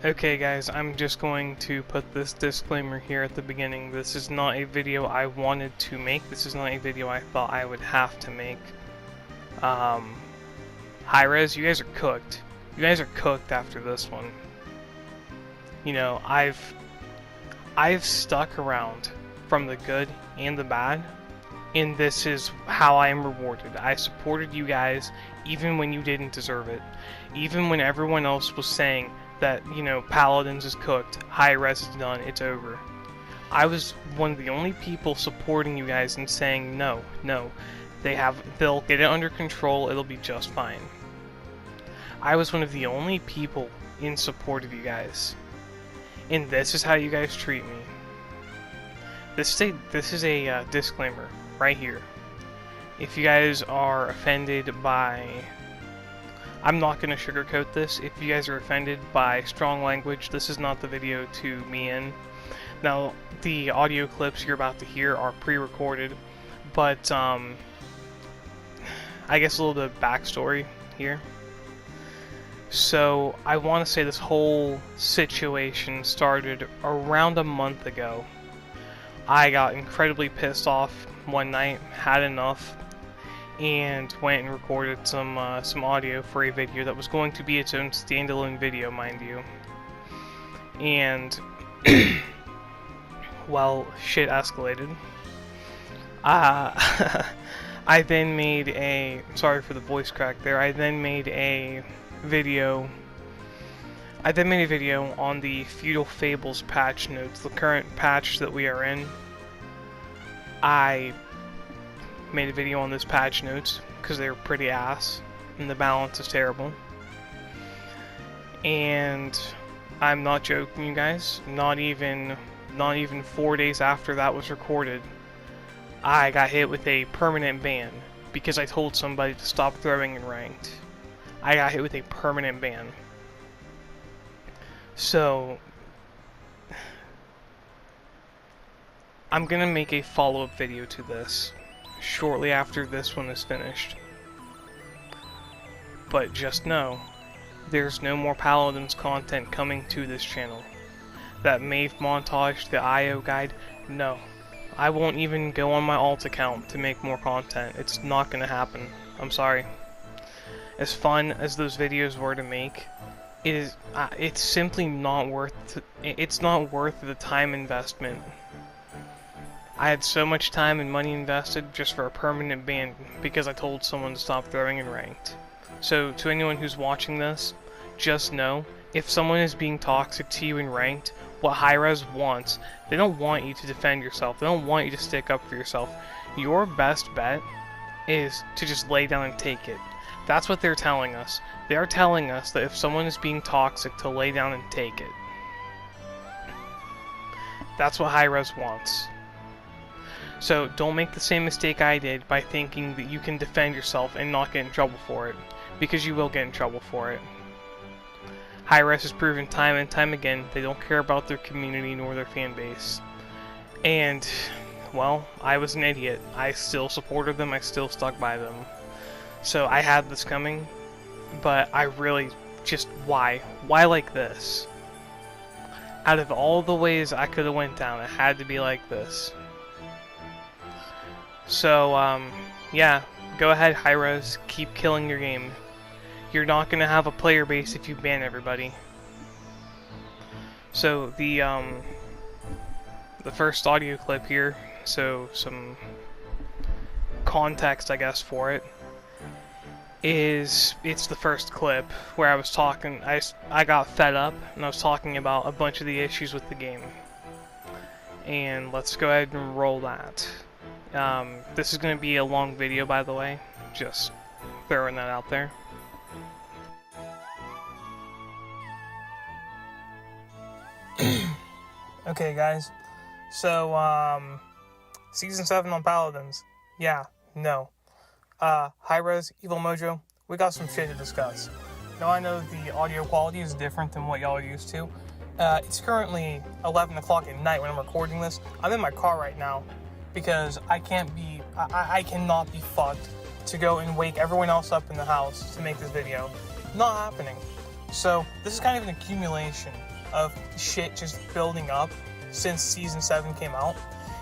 Okay guys, I'm just going to put this disclaimer here at the beginning. This is not a video I wanted to make. This is not a video I thought I would have to make. High Res, you guys are cooked. You guys are cooked after this one. You know, I've stuck around from the good and the bad, and this is how I am rewarded. I supported you guys even when you didn't deserve it. Even when everyone else was saying that, you know, Paladins is cooked, High Res is done, it's over. I was one of the only people supporting you guys and saying no, they'll get it under control, it'll be just fine. I was one of the only people in support of you guys. And this is how you guys treat me. This is a disclaimer right here. If you guys are offended by... I'm not going to sugarcoat this. If you guys are offended by strong language, this is not the video to me in. Now, the audio clips you're about to hear are pre-recorded, but I guess a little bit of backstory here. So, I want to say this whole situation started around a month ago. I got incredibly pissed off one night, had enough, and went and recorded some audio for a video that was going to be its own standalone video, mind you. And, well, shit escalated. I then made a... Sorry for the voice crack there. I then made a video on the Feudal Fables patch notes, the current patch that we are in. I made a video on those patch notes because they were pretty ass and the balance is terrible. And I'm not joking, you guys, not even 4 days after that was recorded, I got hit with a permanent ban because I told somebody to stop throwing in ranked. I got hit with a permanent ban. So I'm gonna make a follow-up video to this shortly after this one is finished. But just know, there's no more Paladins content coming to this channel. That Maeve montage, the IO guide, no. I won't even go on my alt account to make more content. It's not gonna happen. I'm sorry. As fun as those videos were to make, it's simply not worth. It's not worth the time investment. I had so much time and money invested just for a permanent ban because I told someone to stop throwing in ranked. So to anyone who's watching this, just know, if someone is being toxic to you in ranked, what High Res wants, they don't want you to defend yourself, they don't want you to stick up for yourself. Your best bet is to just lay down and take it. That's what they're telling us. They are telling us that if someone is being toxic, to lay down and take it. That's what High Res wants. So don't make the same mistake I did by thinking that you can defend yourself and not get in trouble for it, because you will get in trouble for it. High Res has proven time and time again they don't care about their community nor their fan base. And, well, I was an idiot. I still supported them, I still stuck by them. So I had this coming, but I really just, why? Why like this? Out of all the ways I could have went down, it had to be like this. So, yeah, go ahead, High Res, keep killing your game. You're not gonna have a player base if you ban everybody. So, the first audio clip here, so some context, I guess, for it, it's the first clip where I was talking, I got fed up, and I was talking about a bunch of the issues with the game. And let's go ahead and roll that. This is going to be a long video, by the way, just throwing that out there. Okay guys, so Season 7 on Paladins, yeah, no. High Res, Evil Mojo, we got some shit to discuss. Now I know the audio quality is different than what y'all are used to. It's currently 11 o'clock at night when I'm recording this. I'm in my car right now because I cannot be fucked to go and wake everyone else up in the house to make this video. Not happening. So this is kind of an accumulation of shit just building up since Season 7 came out.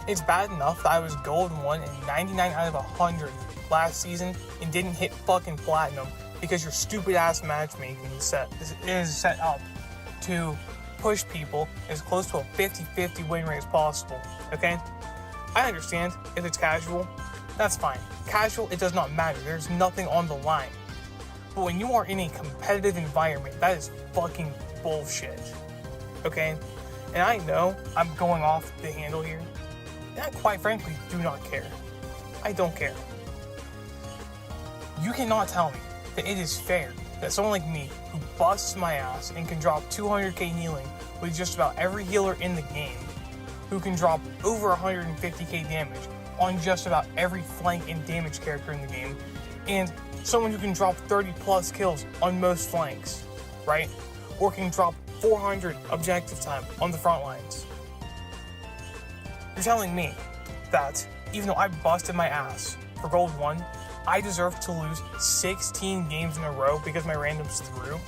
It's bad enough that I was Gold 1 and 99 out of 100 last season and didn't hit fucking Platinum because your stupid ass matchmaking is set up to push people as close to a 50-50 win rate as possible, okay? I understand if it's casual, that's fine. Casual, it does not matter. There's nothing on the line. But when you are in a competitive environment, that is fucking bullshit, okay? And I know I'm going off the handle here, and I quite frankly do not care. I don't care. You cannot tell me that it is fair that someone like me, who busts my ass and can drop 200k healing with just about every healer in the game, who can drop over 150k damage on just about every flank and damage character in the game, and someone who can drop 30 plus kills on most flanks, right? Or can drop 400 objective time on the front lines. You're telling me that even though I busted my ass for Gold 1, I deserve to lose 16 games in a row because my randoms threw?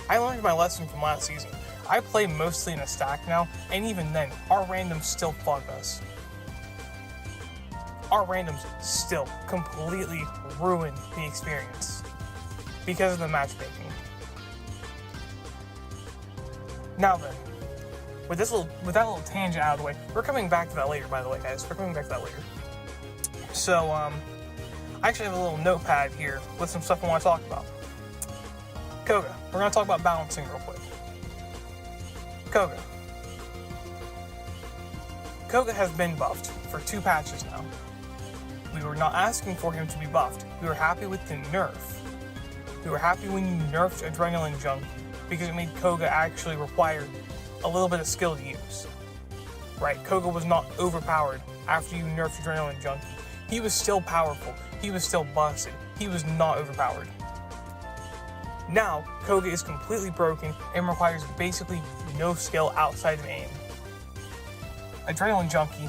I learned my lesson from last season. I play mostly in a stack now, and even then, our randoms still fuck us. Our randoms still completely ruin the experience because of the matchmaking. Now then, with that little tangent out of the way, we're coming back to that later, by the way, guys. We're coming back to that later. So, I actually have a little notepad here with some stuff I want to talk about. Koga. We're going to talk about balancing real quick. Koga. Koga has been buffed for 2 patches now. We were not asking for him to be buffed. We were happy with the nerf. We were happy when you nerfed Adrenaline Junkie because it made Koga actually require a little bit of skill to use. Right? Koga was not overpowered after you nerfed Adrenaline Junkie. He was still powerful. He was still busted. He was not overpowered. Now, Koga is completely broken and requires basically no skill outside of aim. Adrenaline Junkie,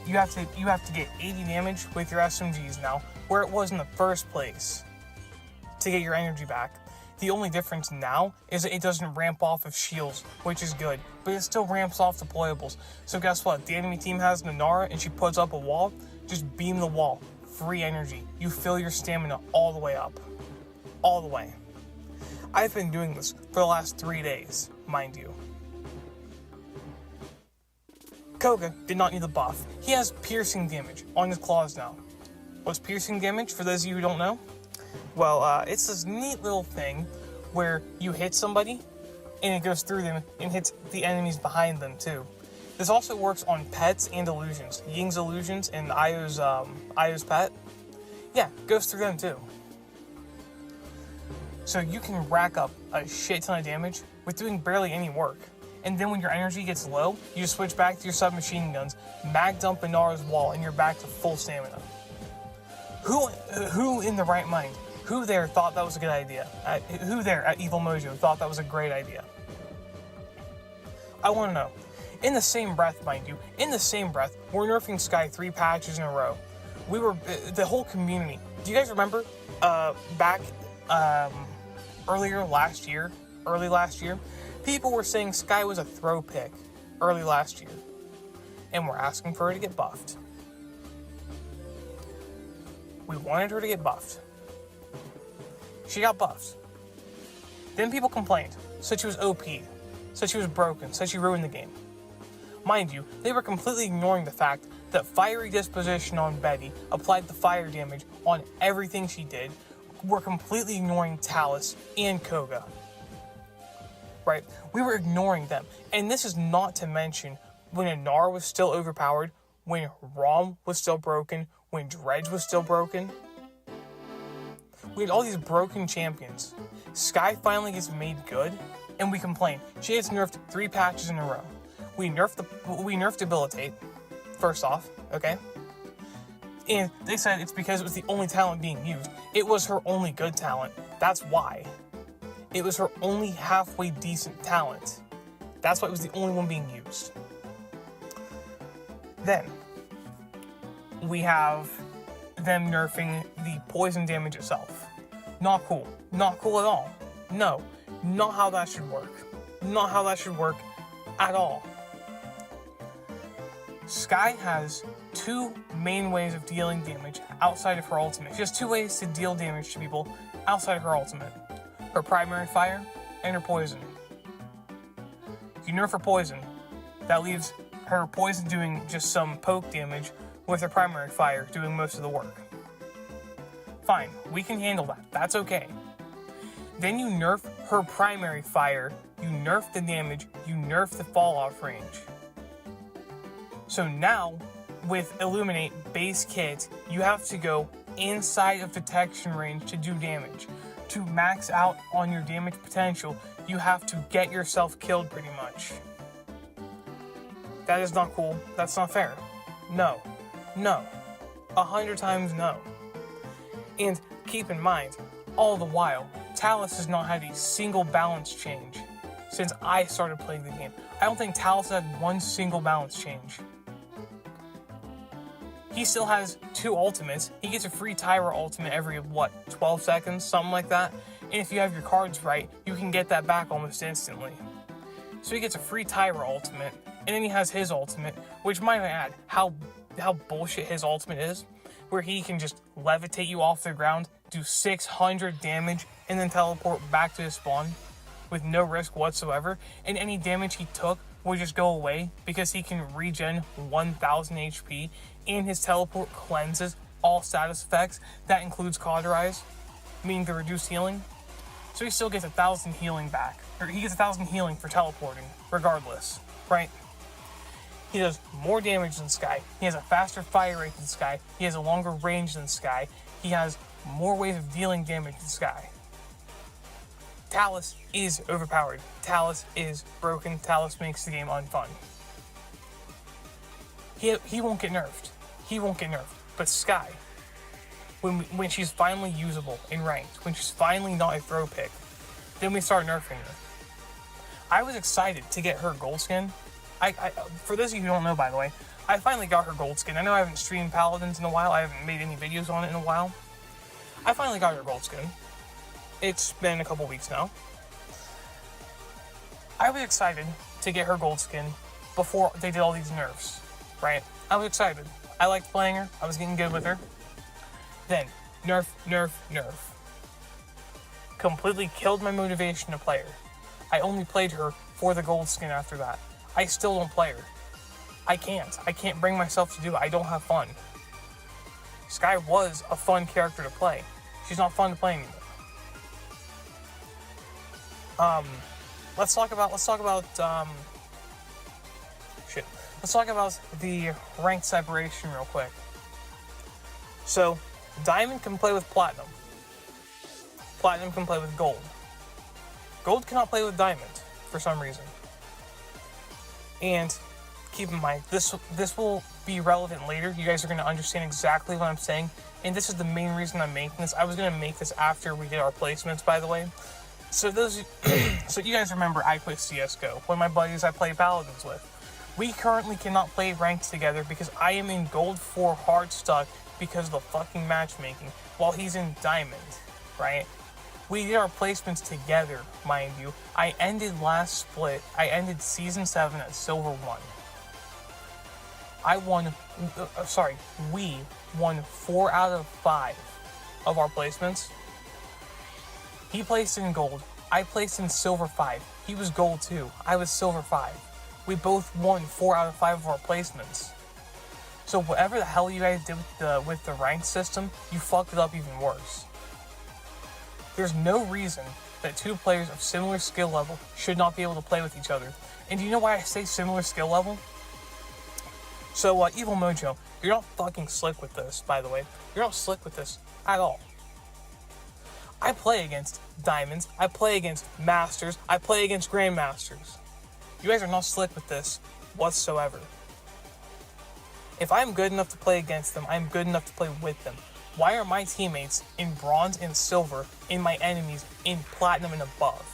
you have to get 80 damage with your SMGs now, where it was in the first place, to get your energy back. The only difference now is that it doesn't ramp off of shields, which is good, but it still ramps off deployables. So guess what? The enemy team has Nanara and she puts up a wall, just beam the wall. Free energy. You fill your stamina all the way up. All the way. I've been doing this for the last 3 days, mind you. Koga did not need the buff. He has piercing damage on his claws now. What's piercing damage, for those of you who don't know? Well, it's this neat little thing where you hit somebody and it goes through them and hits the enemies behind them too. This also works on pets and illusions. Ying's illusions and Io's pet. Yeah, goes through them too. So you can rack up a shit ton of damage with doing barely any work. And then when your energy gets low, you just switch back to your submachine guns, mag dump Inara's wall, and you're back to full stamina. Who in the right mind, who there thought that was a good idea? Who there at Evil Mojo thought that was a great idea? I want to know. In the same breath, mind you, we're nerfing Sky 3 patches in a row. We were, the whole community. Do you guys remember back early last year, people were saying Sky was a throw pick early last year, and we're asking for her to get buffed. We wanted her to get buffed. She got buffed. Then people complained, said she was OP, said she was broken, said she ruined the game. Mind you, they were completely ignoring the fact that Fiery Disposition on Bede applied the fire damage on everything she did. We're completely ignoring Talus and Koga. Right? We were ignoring them. And this is not to mention when Inara was still overpowered, when Rom was still broken, when Dredge was still broken. We had all these broken champions. Sky finally gets made good, and we complain. She gets nerfed 3 patches in a row. We nerfed Debilitate, first off, okay? And they said it's because it was the only talent being used. It was her only good talent. That's why. It was her only halfway decent talent. That's why it was the only one being used. Then, we have them nerfing the poison damage itself. Not cool. Not cool at all. No, not how that should work. Not how that should work at all. Skye has two main ways of dealing damage outside of her ultimate. She has two ways to deal damage to people outside of her ultimate. Her primary fire and her poison. If you nerf her poison, that leaves her poison doing just some poke damage with her primary fire doing most of the work. Fine, we can handle that. That's okay. Then you nerf her primary fire, you nerf the damage, you nerf the fall off range. So now, with Illuminate base kit, you have to go inside of detection range to do damage. To max out on your damage potential, you have to get yourself killed pretty much. That is not cool. That's not fair. No. No. 100 times no. And keep in mind, all the while, Talus has not had a single balance change since I started playing the game. I don't think Talus had one single balance change. He still has two ultimates. He gets a free Tyra ultimate every, 12 seconds? Something like that. And if you have your cards right, you can get that back almost instantly. So he gets a free Tyra ultimate, and then he has his ultimate, which might I add, how bullshit his ultimate is, where he can just levitate you off the ground, do 600 damage, and then teleport back to his spawn with no risk whatsoever, and any damage he took will just go away because he can regen 1000 HP, and his teleport cleanses all status effects. That includes cauterize, meaning the reduced healing. So he still gets 1000 healing back, or he gets 1000 healing for teleporting, regardless, right? He does more damage than Skye. He has a faster fire rate than Skye. He has a longer range than Skye. He has more ways of dealing damage than Skye. Talus is overpowered. Talus is broken. Talus makes the game unfun. He won't get nerfed. He won't get nerfed. But Skye, when she's finally usable in ranked, when she's finally not a throw pick, then we start nerfing her. I was excited to get her gold skin. For those of you who don't know, by the way, I finally got her gold skin. I know I haven't streamed Paladins in a while. I haven't made any videos on it in a while. I finally got her gold skin. It's been a couple weeks now. I was excited to get her gold skin before they did all these nerfs, right? I was excited. I liked playing her. I was getting good with her. Then, nerf, nerf, nerf. Completely killed my motivation to play her. I only played her for the gold skin after that. I still don't play her. I can't bring myself to do it. I don't have fun. Skye was a fun character to play. She's not fun to play anymore. Let's talk about the rank separation real quick. So, Diamond can play with Platinum. Platinum can play with Gold. Gold cannot play with Diamond, for some reason. And keep in mind, this will be relevant later. You guys are going to understand exactly what I'm saying. And this is the main reason I'm making this. I was going to make this after we did our placements, by the way. So so you guys remember I play CSGO. One of my buddies I play Paladins with. We currently cannot play ranked together because I am in Gold 4 hard stuck because of the fucking matchmaking, while he's in Diamond, right? We did our placements together, mind you. I ended last split. I ended Season 7 at Silver 1. We won 4 out of 5 of our placements. He placed in Gold. I placed in Silver 5. He was Gold 2. I was Silver 5. We both won 4 out of 5 of our placements. So whatever the hell you guys did with the ranked system, you fucked it up even worse. There's no reason that two players of similar skill level should not be able to play with each other. And do you know why I say similar skill level? So, Evil Mojo, you're not fucking slick with this, by the way. You're not slick with this at all. I play against Diamonds, I play against Masters, I play against Grandmasters. You guys are not slick with this whatsoever. If I'm good enough to play against them, I'm good enough to play with them. Why are my teammates in Bronze and Silver and my enemies in Platinum and above?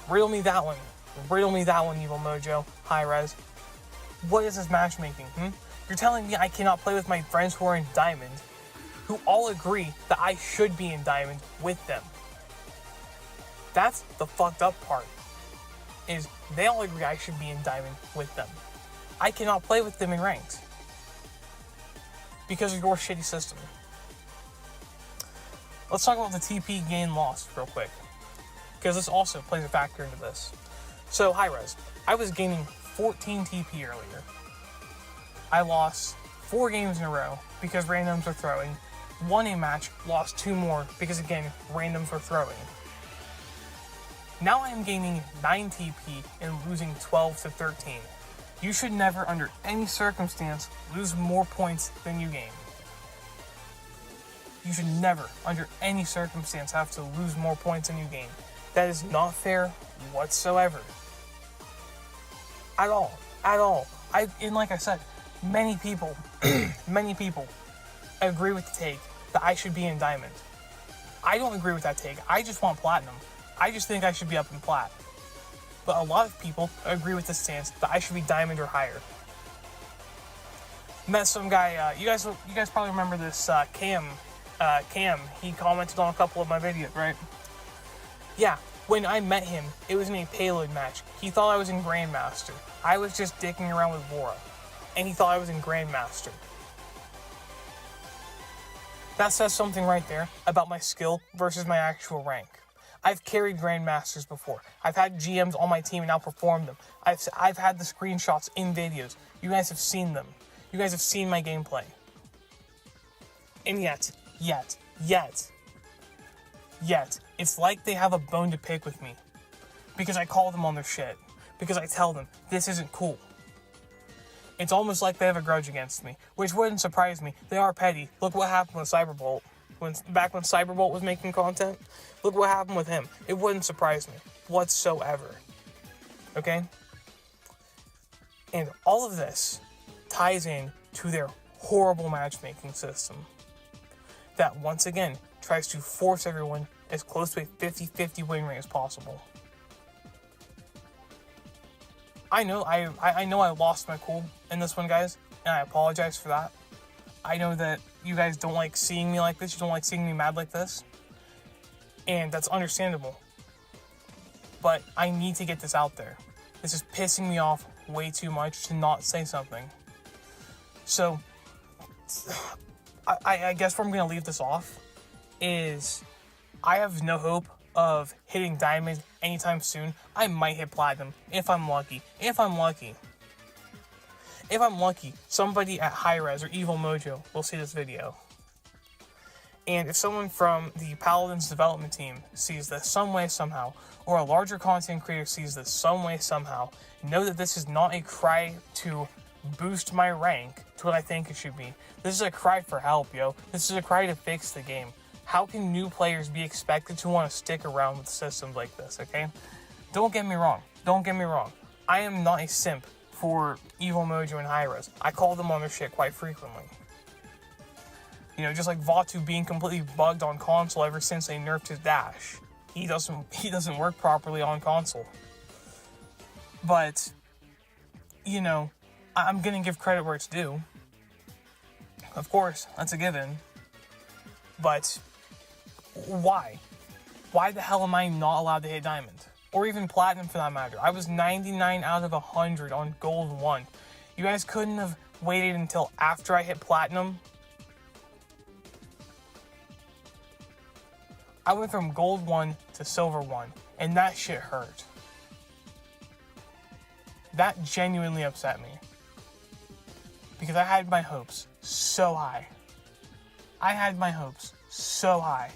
Riddle me that one. Riddle me that one, Evil Mojo. Hi, Res. What is this matchmaking, You're telling me I cannot play with my friends who are in Diamond, who all agree that I should be in Diamond with them. That's the fucked up part, is they all agree I should be in Diamond with them. I cannot play with them in Ranked because of your shitty system. Let's talk about the TP gain loss real quick, because this also plays a factor into this. So, high res. I was gaining 14 TP earlier. I lost 4 games in a row because randoms were throwing. Won a match, lost 2 more because, again, randoms were throwing. Now I am gaining 9 TP and losing 12 to 13. You should never, under any circumstance, lose more points than you gain. You should never, under any circumstance, have to lose more points than you gain. That is not fair whatsoever. At all. At all. And like I said, many people agree with the take that I should be in Diamond. I don't agree with that take. I just want Platinum. I just think I should be up in Plat. But a lot of people agree with the stance that I should be Diamond or higher. Met some guy, you guys probably remember this, Cam, he commented on a couple of my videos, right? Yeah, when I met him, it was in a payload match. He thought I was in Grandmaster. I was just dicking around with Vora, and he thought I was in Grandmaster. That says something right there about my skill versus my actual rank. I've carried Grandmasters before. I've had GMs on my team and outperformed them. I've had the screenshots in videos. You guys have seen them. You guys have seen my gameplay. And yet, it's like they have a bone to pick with me. Because I call them on their shit. Because I tell them, this isn't cool. It's almost like they have a grudge against me, which wouldn't surprise me. They are petty. Look what happened with Cyberbolt. Back when Cyberbolt was making content, look what happened with him. It wouldn't surprise me whatsoever. Okay? And all of this ties in to their horrible matchmaking system that, once again, tries to force everyone as close to a 50-50 win rate as possible. I know I lost my cool in this one, guys, and I apologize for that. I know that you guys don't like seeing me like this, you don't like seeing me mad like this, and that's understandable. But I need to get this out there. This is pissing me off way too much to not say something. So, I guess where I'm going to leave this off is I have no hope of hitting Diamond anytime soon. I might hit Platinum if I'm lucky. If I'm lucky, somebody at High Res or Evil Mojo will see this video. And if someone from the Paladins development team sees this some way, somehow, or a larger content creator sees this some way, somehow, know that this is not a cry to boost my rank to what I think it should be. This is a cry for help, yo. This is a cry to fix the game. How can new players be expected to want to stick around with systems like this, okay? Don't get me wrong. I am not a simp for Evil Mojo and Hi-Res. I call them on their shit quite frequently. You know, just like Vatu being completely bugged on console ever since they nerfed his dash. He doesn't work properly on console. But, you know, I'm gonna give credit where it's due. Of course, that's a given. But why? Why the hell am I not allowed to hit Diamond? Or even Platinum for that matter. I was 99 out of 100 on Gold 1. You guys couldn't have waited until after I hit Platinum? I went from Gold 1 to Silver 1, and that shit hurt. That genuinely upset me. Because I had my hopes so high. I had my hopes so high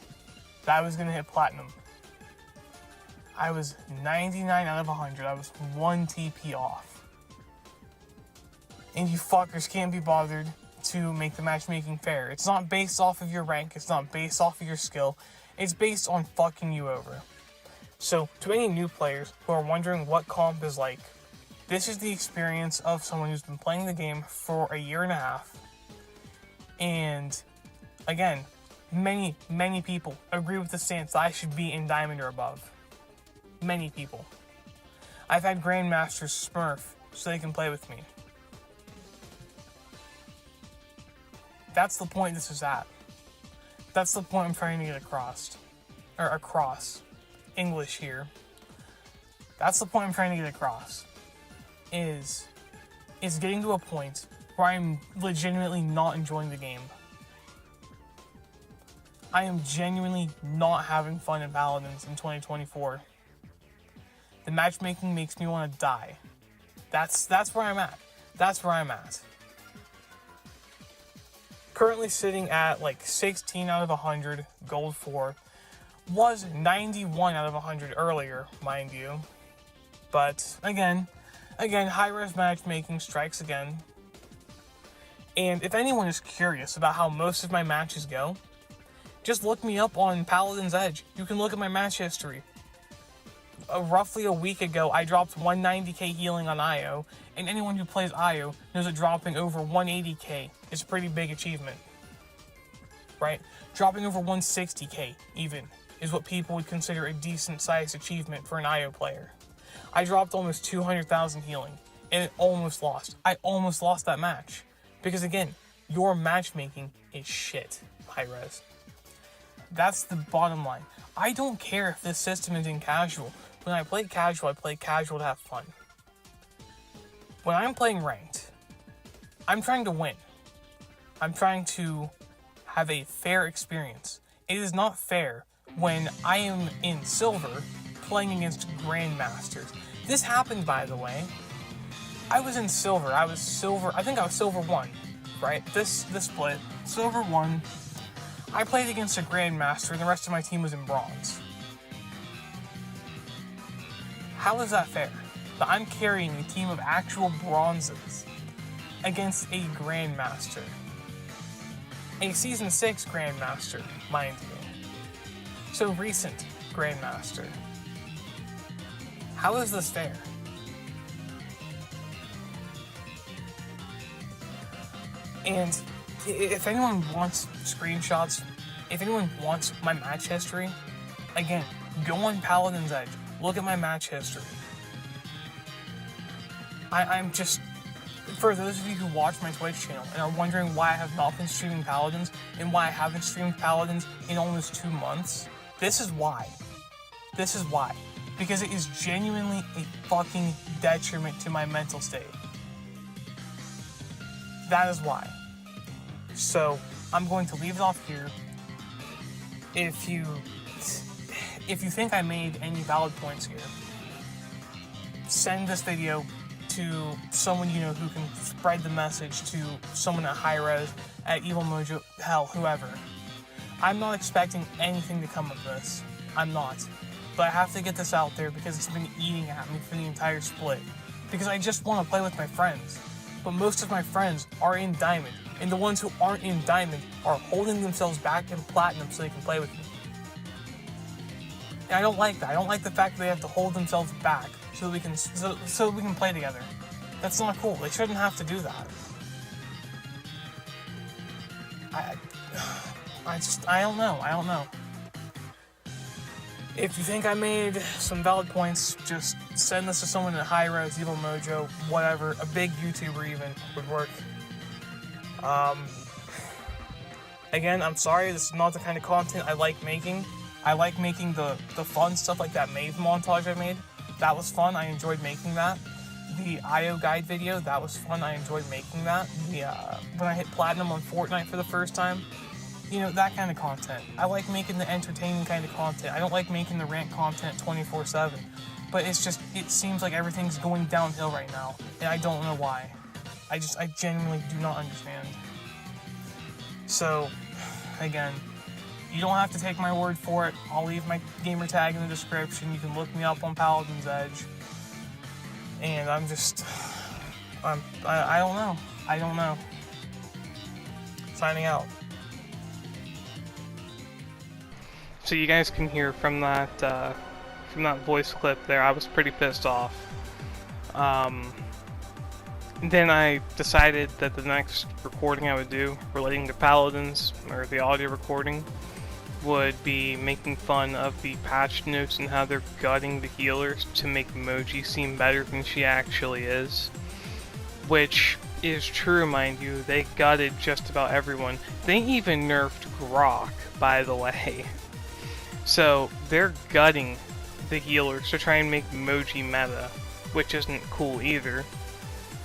that I was going to hit Platinum. I was 99 out of 100. I was 1 TP off. And you fuckers can't be bothered to make the matchmaking fair. It's not based off of your rank. It's not based off of your skill. It's based on fucking you over. So, to any new players who are wondering what comp is like, this is the experience of someone who's been playing the game for a year and a half. And, again, many people agree with the stance that I should be in Diamond or above. Many people. I've had Grandmasters smurf so they can play with me. That's the point this is at. That's the point I'm trying to get across. English here. That's the point I'm trying to get across. Is getting to a point where I'm legitimately not enjoying the game. I am genuinely not having fun in Paladins in 2024. The matchmaking makes me want to die. That's where I'm at. That's where I'm at. Currently sitting at like 16 out of 100, gold 4. Was 91 out of 100 earlier, mind you. But again, high-res matchmaking strikes again. And if anyone is curious about how most of my matches go, just look me up on Paladins Edge. You can look at my match history. Roughly a week ago, I dropped 190k healing on IO, and anyone who plays IO knows that dropping over 180k is a pretty big achievement. Right? Dropping over 160k, even, is what people would consider a decent-sized achievement for an IO player. I dropped almost 200,000 healing, and it almost lost. I almost lost that match. Because again, your matchmaking is shit, high-res. That's the bottom line. I don't care if this system is in casual. When I play casual to have fun. When I'm playing ranked, I'm trying to win. I'm trying to have a fair experience. It is not fair when I am in silver playing against grandmasters. This happened, by the way. I was in silver. I think I was silver 1, right? This split, silver 1. I played against a grandmaster and the rest of my team was in bronze. How is that fair? That I'm carrying a team of actual bronzes against a grandmaster. A season 6 grandmaster, mind you. So recent grandmaster. How is this fair? And if anyone wants screenshots, if anyone wants my match history, again, go on Paladins Edge. Look at my match history. I'm just, for those of you who watch my Twitch channel and are wondering why I have not been streaming Paladins and why I haven't streamed Paladins in almost 2 months, this is why. This is why. Because it is genuinely a fucking detriment to my mental state. That is why. So, I'm going to leave it off here. If you think I made any valid points here, send this video to someone you know who can spread the message to someone at Hi-Res, at Evil Mojo, hell, whoever. I'm not expecting anything to come of this. I'm not. But I have to get this out there because it's been eating at me for the entire split. Because I just want to play with my friends. But most of my friends are in Diamond, and the ones who aren't in Diamond are holding themselves back in Platinum so they can play with me. And I don't like that. I don't like the fact that they have to hold themselves back so that we can play together. That's not cool. They shouldn't have to do that. I don't know. If you think I made some valid points, just send this to someone at Hi-Res, Evil Mojo, whatever, a big YouTuber even would work. Again, I'm sorry, this is not the kind of content I like making. I like making the fun stuff like that Mave montage I made. That was fun, I enjoyed making that. The IO guide video, that was fun, I enjoyed making that. When I hit Platinum on Fortnite for the first time, you know, that kind of content. I like making the entertaining kind of content. I don't like making the rant content 24/7. But it's just, it seems like everything's going downhill right now. And I don't know why. I genuinely do not understand. So, again, you don't have to take my word for it. I'll leave my gamer tag in the description. You can look me up on Paladins Edge. And I don't know. Signing out. So you guys can hear from that voice clip there, I was pretty pissed off. Then I decided that the next recording I would do relating to Paladins, or the audio recording, would be making fun of the patch notes and how they're gutting the healers to make Moji seem better than she actually is. Which is true, mind you, they gutted just about everyone. They even nerfed Grok, by the way. So they're gutting the healers to try and make emoji meta, which isn't cool either.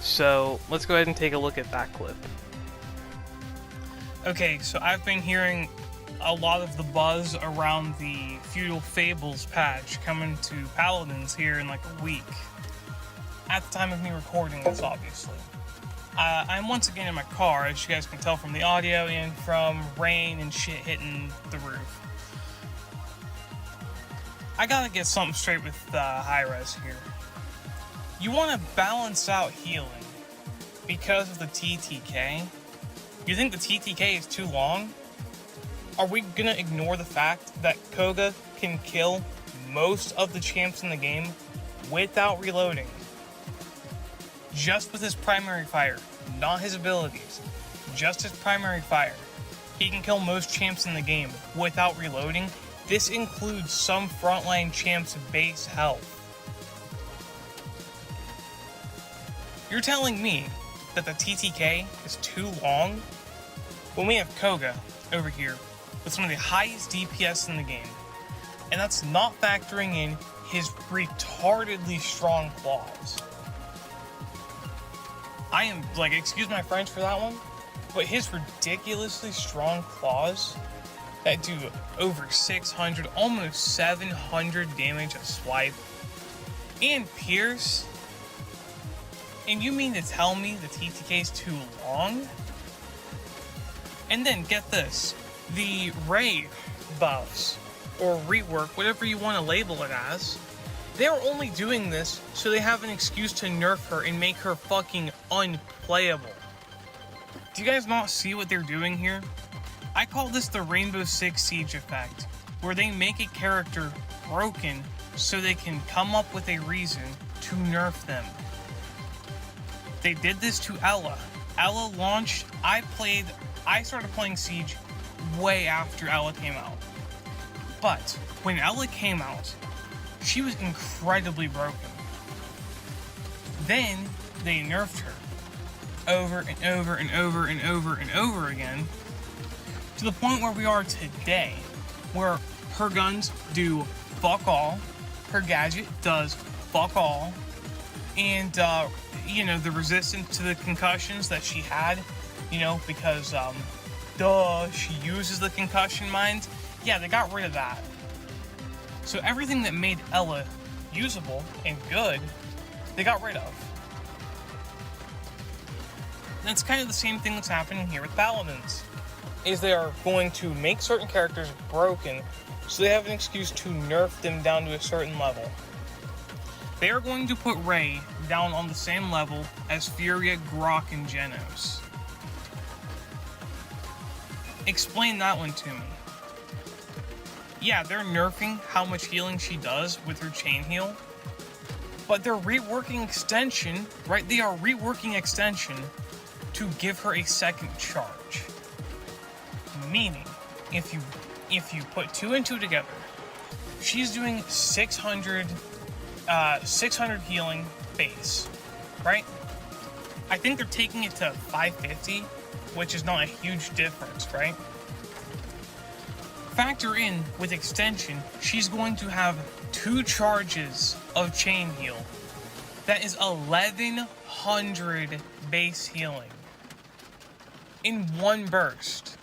So let's go ahead and take a look at that clip. Okay, so I've been hearing a lot of the buzz around the Feudal Fables patch coming to Paladins here in like a week. At the time of me recording this, obviously. I'm once again in my car, as you guys can tell from the audio and from rain and shit hitting the roof. I gotta get something straight with high-res here. You want to balance out healing because of the TTK. You think the TTK is too long? Are we gonna ignore the fact that Koga can kill most of the champs in the game without reloading? Just with his primary fire, not his abilities, just his primary fire. He can kill most champs in the game without reloading. This includes some frontline champs' base health. You're telling me that the TTK is too long? When we have Koga over here with some of the highest DPS in the game, and that's not factoring in his retardedly strong claws. I am, like, excuse my French for that one, but his ridiculously strong claws that do over 600, almost 700 damage a swipe, and Piers, and you mean to tell me the TTK is too long? And then, get this, the Ray buffs, or rework, whatever you want to label it as, they're only doing this so they have an excuse to nerf her and make her fucking unplayable. Do you guys not see what they're doing here? I call this the Rainbow Six Siege effect, where they make a character broken so they can come up with a reason to nerf them. They did this to Ela. Ela launched, I started playing Siege way after Ela came out. But when Ela came out, she was incredibly broken. Then they nerfed her over and over and over and over and over again to the point where we are today, where her guns do fuck all, her gadget does fuck all, and the resistance to the concussions that she had, because she uses the concussion mines. Yeah, they got rid of that. So everything that made Ela usable and good, they got rid of. That's kind of the same thing that's happening here with Paladins, is they are going to make certain characters broken so they have an excuse to nerf them down to a certain level. They are going to put Ray down on the same level as Furia, Grok, and Genos. Explain that one to me. Yeah, they're nerfing how much healing she does with her chain heal, but they're reworking extension, right? They are reworking extension to give her a second charge. Meaning, if you put two and two together, she's doing 600 healing base, right? I think they're taking it to 550, which is not a huge difference, right? Factor in, with extension, she's going to have 2 charges of chain heal. That is 1100 base healing in one burst.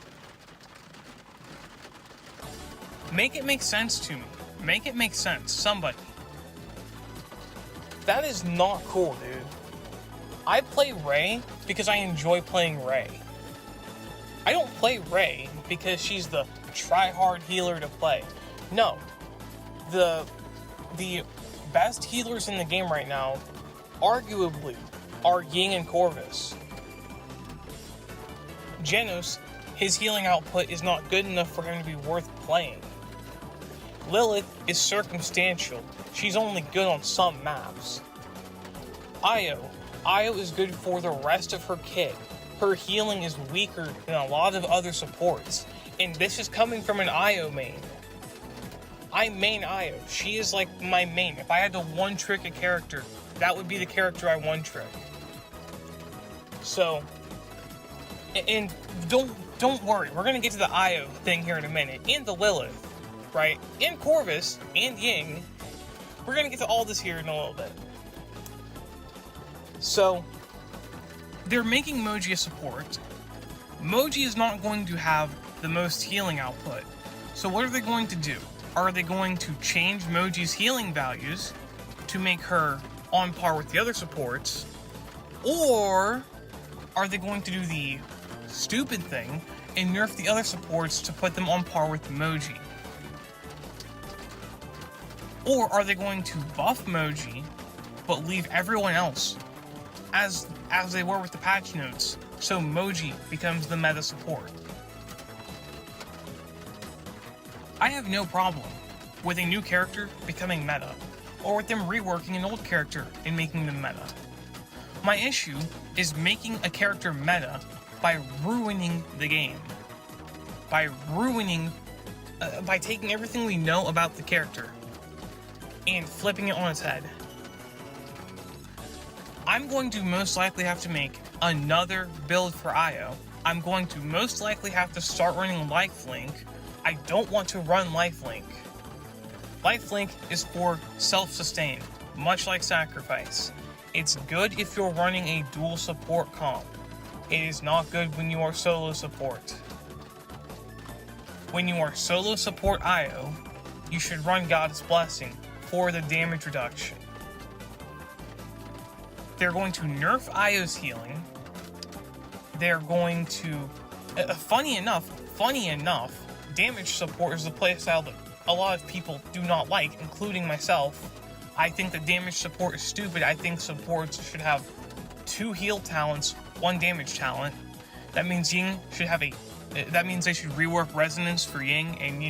Make it make sense to me. Make it make sense, somebody. That is not cool, dude. I play Ray because I enjoy playing Ray. I don't play Ray because she's the try-hard healer to play. No. The best healers in the game right now, arguably, are Ying and Corvus. Genos, his healing output is not good enough for him to be worth playing. Lilith is circumstantial. She's only good on some maps. Io is good for the rest of her kit. Her healing is weaker than a lot of other supports. And this is coming from an Io main. I main Io. She is like my main. If I had to one-trick a character, that would be the character I one-trick. So, and don't worry. We're going to get to the Io thing here in a minute. And the Lilith, right? And Corvus and Ying. we're gonna get to all this here in a little bit. So, they're making Moji a support. Moji is not going to have the most healing output. So what are they going to do? Are they going to change Moji's healing values to make her on par with the other supports? Or are they going to do the stupid thing and nerf the other supports to put them on par with Moji? Or are they going to buff Moji but leave everyone else as they were with the patch notes, so Moji becomes the meta support? I have no problem with a new character becoming meta, or with them reworking an old character and making them meta. My issue is making a character meta by ruining the game. By taking everything we know about the character and flipping it on its head. I'm going to most likely have to make another build for IO. I'm going to most likely have to start running lifelink. I don't want to run lifelink. Lifelink is for self-sustain, much like sacrifice. It's good if you're running a dual support comp. It is not good when you are solo support. When you are solo support IO, you should run God's Blessing for the damage reduction. They're going to nerf IO's healing. They're going to... funny enough, damage support is the playstyle that a lot of people do not like, including myself. I think that damage support is stupid. I think supports should have 2 heal talents, 1 damage talent. That means Ying should have that means they should rework resonance for Ying, and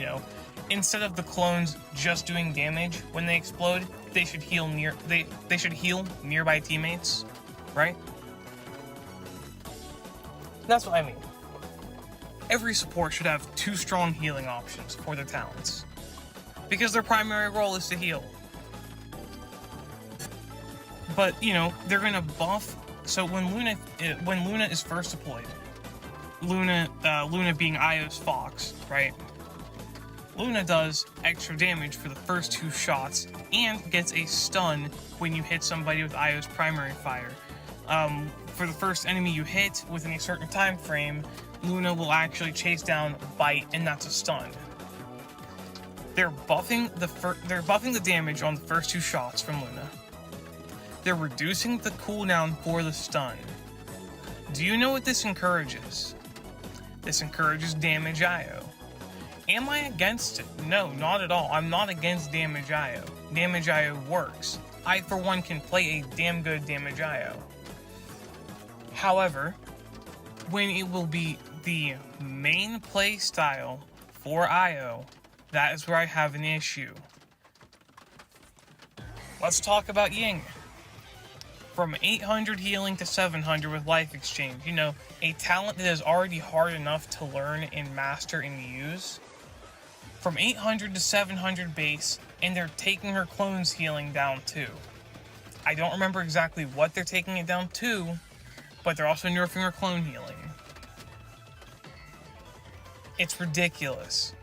instead of the clones just doing damage when they explode, they should heal they should heal nearby teammates, right? That's what I mean. Every support should have 2 strong healing options for their talents, because their primary role is to heal. But they're gonna buff. So when Luna is first deployed, Luna being Io's Fox, right? Luna does extra damage for the first 2 shots and gets a stun when you hit somebody with Io's primary fire. For the first enemy you hit within a certain time frame, Luna will actually chase down, bite, and that's a stun. They're buffing the damage on the first 2 shots from Luna. They're reducing the cooldown for the stun. Do you know what this encourages? This encourages damage IO. Am I against it? No, not at all. I'm not against damage IO. Damage IO works. I, for one, can play a damn good damage IO. However, when it will be the main play style for IO, that is where I have an issue. Let's talk about Ying. From 800 healing to 700 with life exchange. A talent that is already hard enough to learn and master and use. From 800 to 700 base, and they're taking her clone's healing down too. I don't remember exactly what they're taking it down to, but they're also nerfing her clone healing. It's ridiculous.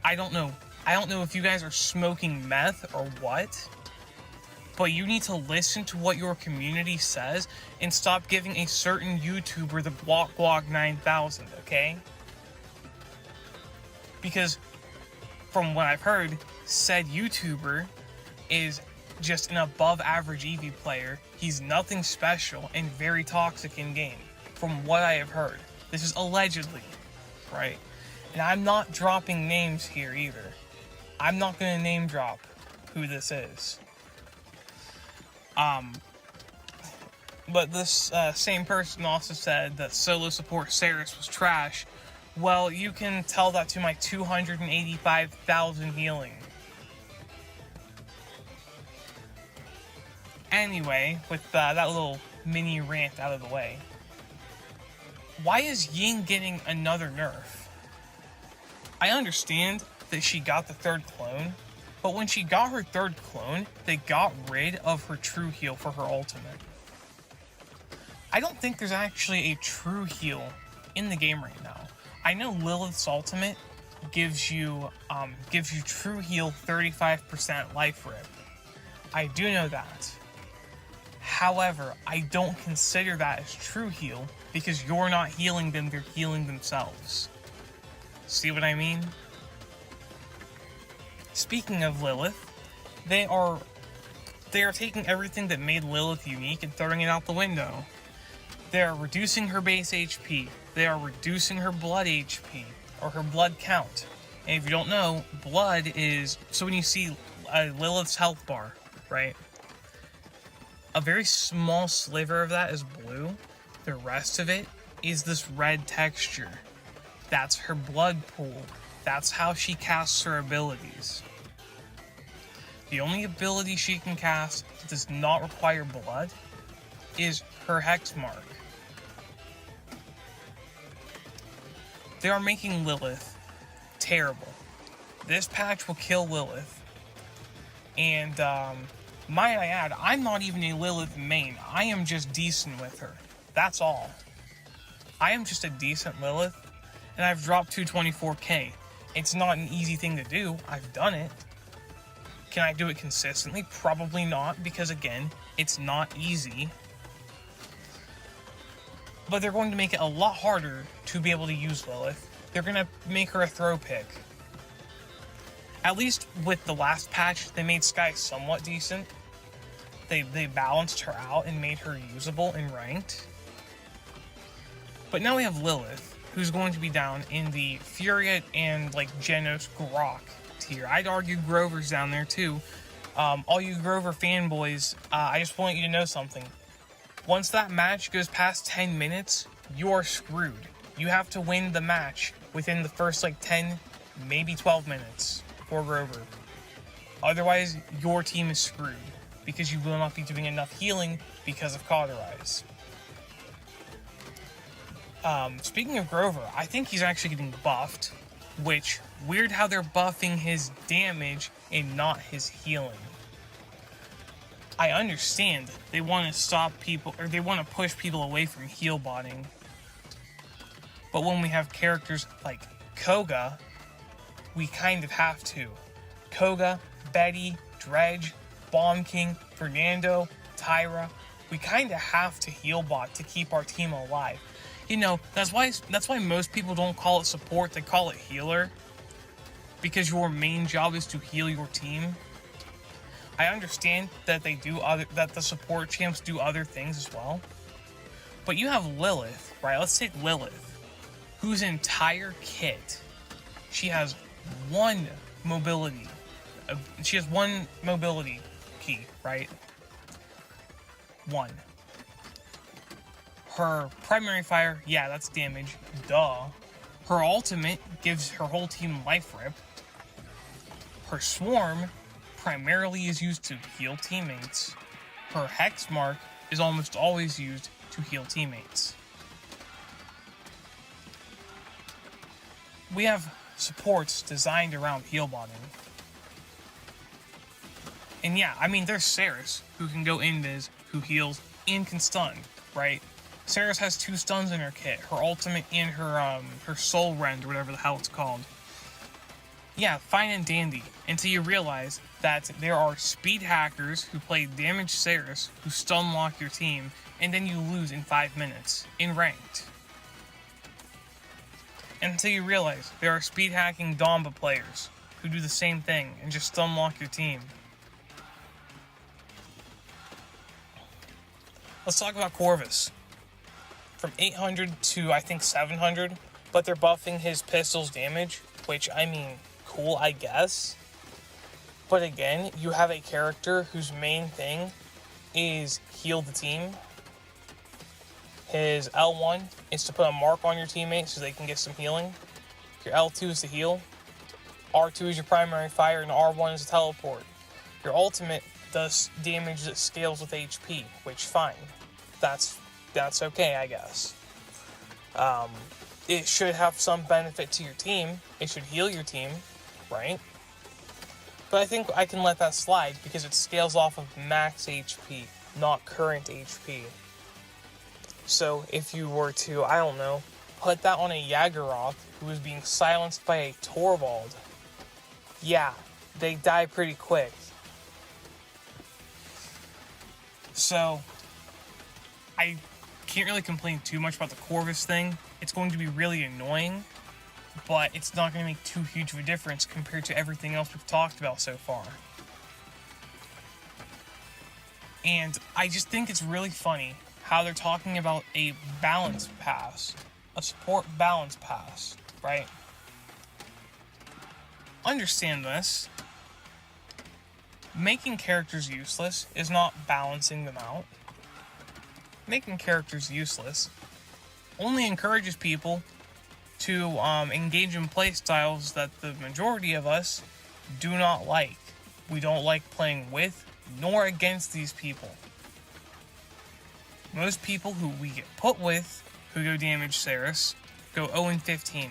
I don't know if you guys are smoking meth or what, but you need to listen to what your community says and stop giving a certain YouTuber the Guac 9000, okay? Because from what I've heard, said YouTuber is just an above average EV player. He's nothing special and very toxic in game, from what I have heard. This is allegedly, right? And I'm not dropping names here either. I'm not going to name drop who this is. But this same person also said that solo support Saris was trash. Well, you can tell that to my 285,000 healing. Anyway, with that little mini rant out of the way, why is Ying getting another nerf? I understand that she got the 3rd clone, but when she got her 3rd clone, they got rid of her true heal for her ultimate. I don't think there's actually a true heal in the game right now. I know Lilith's ultimate gives you true heal 35% life rip. I do know that. However, I don't consider that as true heal because you're not healing them, they're healing themselves. See what I mean? Speaking of Lilith, they are taking everything that made Lilith unique and throwing it out the window. They are reducing her base HP. They are reducing her blood HP, or her blood count. And if you don't know, blood is... So when you see Lilith's health bar, right? A very small sliver of that is blue. The rest of it is this red texture. That's her blood pool. That's how she casts her abilities. The only ability she can cast that does not require blood is her hex mark. They are making Lilith terrible. This patch will kill Lilith. And, might I add, I'm not even a Lilith main. I am just decent with her. That's all. I am just a decent Lilith, and I've dropped 224k. It's not an easy thing to do. I've done it. Can I do it consistently? Probably not, because again, it's not easy. But they're going to make it a lot harder to be able to use Lilith. They're going to make her a throw pick. At least with the last patch, they made Skye somewhat decent. They balanced her out and made her usable in ranked. But now we have Lilith, who's going to be down in the Furia and like Genos Grok tier. I'd argue Grover's down there too. All you Grover fanboys, I just want you to know something. Once that match goes past 10 minutes, you're screwed. You have to win the match within the first like 10, maybe 12 minutes for Grover. Otherwise, your team is screwed because you will not be doing enough healing because of Cauterize. Speaking of Grover, I think he's actually getting buffed, which, weird how they're buffing his damage and not his healing. I understand they want to stop people, or they want to push people away from heal botting. But when we have characters like Koga, we kind of have to. Koga, Bede, Dredge, Bomb King, Fernando, Tyra, we kind of have to heal bot to keep our team alive. You know, that's why most people don't call it support, they call it healer. Because your main job is to heal your team. I understand that that the support champs do other things as well. But you have Lilith, right? Let's take Lilith, whose entire kit, she has one mobility. She has one mobility key, right? One. Her primary fire, yeah, that's damage. Duh. Her ultimate gives her whole team life rip. Her swarm primarily is used to heal teammates. Her hex mark is almost always used to heal teammates. We have supports designed around heal botting. And yeah, I mean, there's Ceres, who can go invis, who heals, and can stun, right? Ceres has 2 stuns in her kit, her ultimate and her soul rend, or whatever the hell it's called. Yeah, fine and dandy, until you realize that there are speed hackers who play damage Ceres, who stun lock your team, and then you lose in 5 minutes, in ranked. And until you realize there are speed hacking Domba players, who do the same thing, and just stun lock your team. Let's talk about Corvus. From 800 to, I think, 700, but they're buffing his pistol's damage, which, I mean, cool, I guess. But again, you have a character whose main thing is heal the team. His L1 is to put a mark on your teammate so they can get some healing. Your L2 is to heal. R2 is your primary fire, and R1 is a teleport. Your ultimate does damage that scales with HP, which, fine. That's okay, I guess. It should have some benefit to your team. It should heal your team, right? But I think I can let that slide because it scales off of max HP, not current HP. So if you were to, I don't know, put that on a Jaggeroth who was being silenced by a Torvald, yeah, they die pretty quick. So, I can't really complain too much about the Corvus thing. It's going to be really annoying, but it's not going to make too huge of a difference compared to everything else we've talked about so far. And I just think it's really funny how they're talking about a balance pass, a support balance pass, right? Understand this. Making characters useless is not balancing them out. Making characters useless only encourages people to engage in playstyles that the majority of us do not like. We don't like playing with nor against these people. Most people who we get put with who go damage Ceres go 0-15.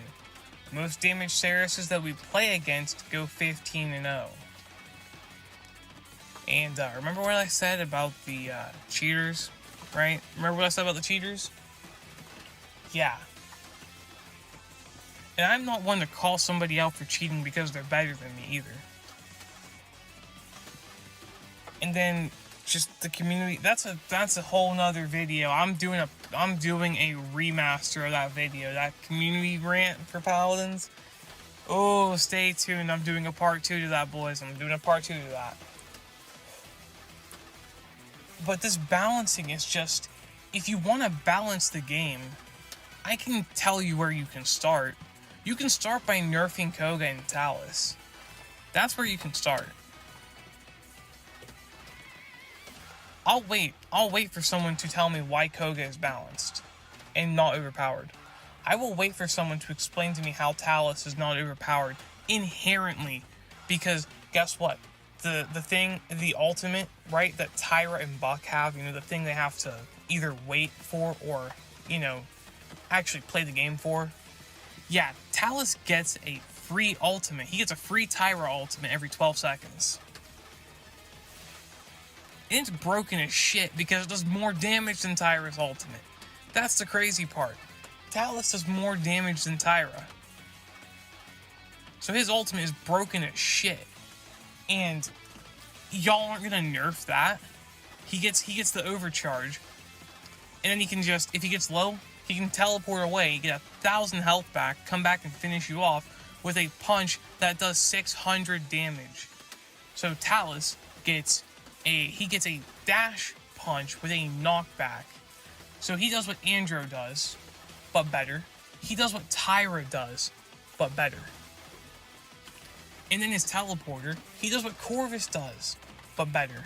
Most damage Cereses that we play against go 15-0. And remember what I said about the cheaters, right? Remember what I said about the cheaters? Yeah. And I'm not one to call somebody out for cheating because they're better than me either. And then just the community, that's a whole nother video. I'm doing a remaster of that video, that community rant for Paladins. Oh, stay tuned. I'm doing a part 2 to that, boys. I'm doing a part 2 to that. But this balancing is just, if you want to balance the game, I can tell you where you can start. You can start by nerfing Koga and Talus. That's where you can start. I'll wait for someone to tell me why Koga is balanced and not overpowered. I will wait for someone to explain to me how Talus is not overpowered inherently, because guess what? The ultimate, right, that Tyra and Buck have, the thing they have to either wait for or, actually play the game for. Yeah, Talus gets a free ultimate. He gets a free Tyra ultimate every 12 seconds. And it's broken as shit because it does more damage than Tyra's ultimate. That's the crazy part. Talus does more damage than Tyra. So his ultimate is broken as shit. And y'all aren't gonna nerf that. He gets the overcharge. And then he can just, if he gets low, he can teleport away, get 1,000 health back, come back and finish you off with a punch that does 600 damage. So Talus gets a dash punch with a knockback. So he does what Andro does, but better. He does what Tyra does, but better. And in his teleporter, he does what Corvus does, but better.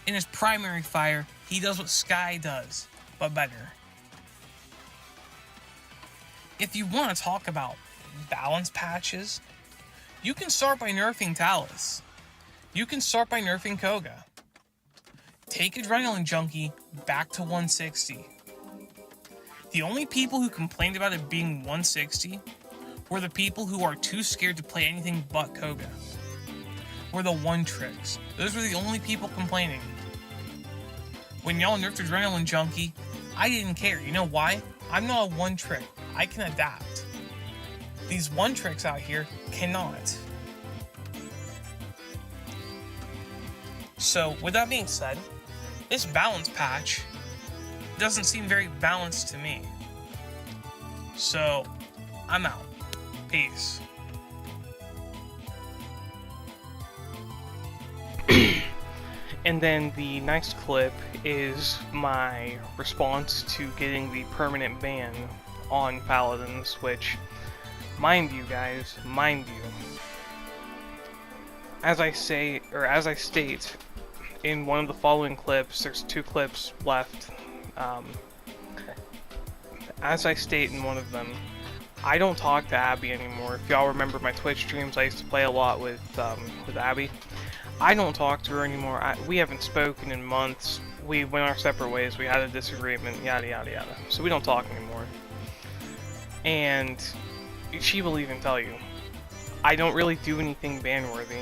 In his primary fire, he does what Sky does, but better. If you want to talk about balance patches, you can start by nerfing Talus. You can start by nerfing Koga. Take Adrenaline Junkie back to 160. The only people who complained about it being 160 were the people who are too scared to play anything but Koga. Were the one tricks. Those were the only people complaining. When y'all nerfed Adrenaline Junkie, I didn't care. You know why? I'm not a one trick. I can adapt. These one tricks out here cannot. So, with that being said, this balance patch doesn't seem very balanced to me. So, I'm out. Peace. And then the next clip is my response to getting the permanent ban on Paladins, which, mind you guys, as I state in one of the following clips, there's 2 clips left, as I state in one of them, I don't talk to Abby anymore. If y'all remember my Twitch streams, I used to play a lot with Abby. I don't talk to her anymore. We haven't spoken in months. We went our separate ways. We had a disagreement, yada yada yada. So we don't talk anymore. And she will even tell you, I don't really do anything ban-worthy.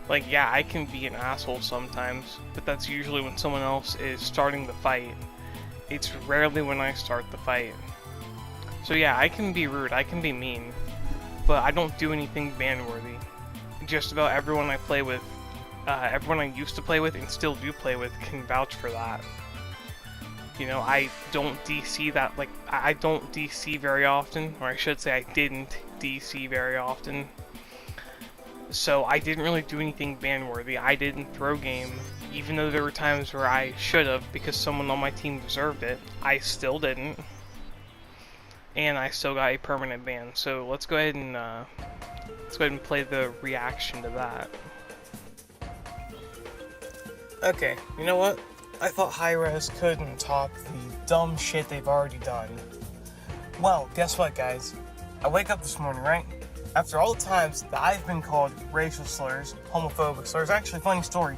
Like, yeah, I can be an asshole sometimes, but that's usually when someone else is starting the fight. It's rarely when I start the fight. So yeah, I can be rude, I can be mean, but I don't do anything ban-worthy. Just about everyone I play with, everyone I used to play with and still do play with can vouch for that. You know, I don't DC that, like, I don't DC very often, or I should say I didn't DC very often. So I didn't really do anything ban-worthy. I didn't throw game, even though there were times where I should have because someone on my team deserved it. I still didn't. And I still got a permanent ban. So let's go ahead and play the reaction to that. Okay, you know what? I thought Hi-Rez couldn't top the dumb shit they've already done. Well, guess what, guys? I wake up this morning, right? After all the times that I've been called racial slurs, homophobic slurs, actually, funny story.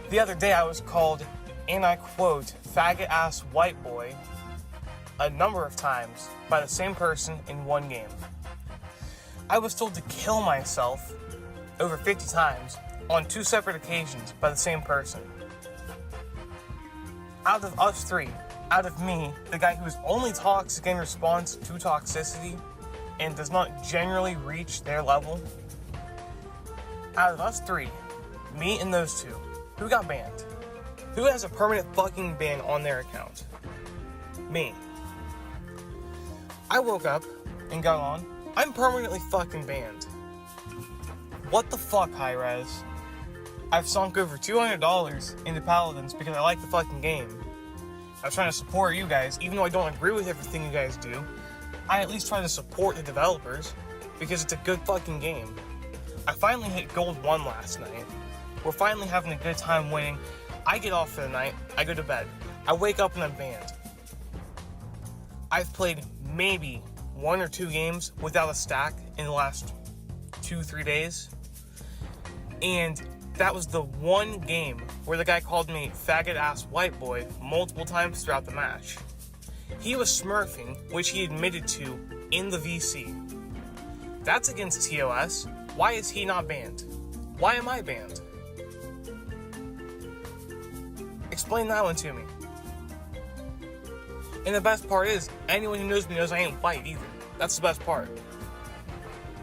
The other day I was called, and I quote, faggot-ass white boy, a number of times by the same person in one game. I was told to kill myself over 50 times on 2 separate occasions by the same person. Out of us 3, out of me, the guy who is only toxic in response to toxicity and does not generally reach their level, out of us 3, me and those 2, who got banned? Who has a permanent fucking ban on their account? Me. I woke up and got on. I'm permanently fucking banned. What the fuck, Hi-Rez? I've sunk over $200 into Paladins because I like the fucking game. I was trying to support you guys, even though I don't agree with everything you guys do. I at least try to support the developers because it's a good fucking game. I finally hit Gold 1 last night. We're finally having a good time winning. I get off for the night, I go to bed. I wake up and I'm banned. I've played maybe 1 or 2 games without a stack in the last 2-3 days. And that was the one game where the guy called me faggot-ass white boy multiple times throughout the match. He was smurfing, which he admitted to in the VC. That's against TOS. Why is he not banned? Why am I banned? Explain that one to me. And the best part is, anyone who knows me knows I ain't white either. That's the best part.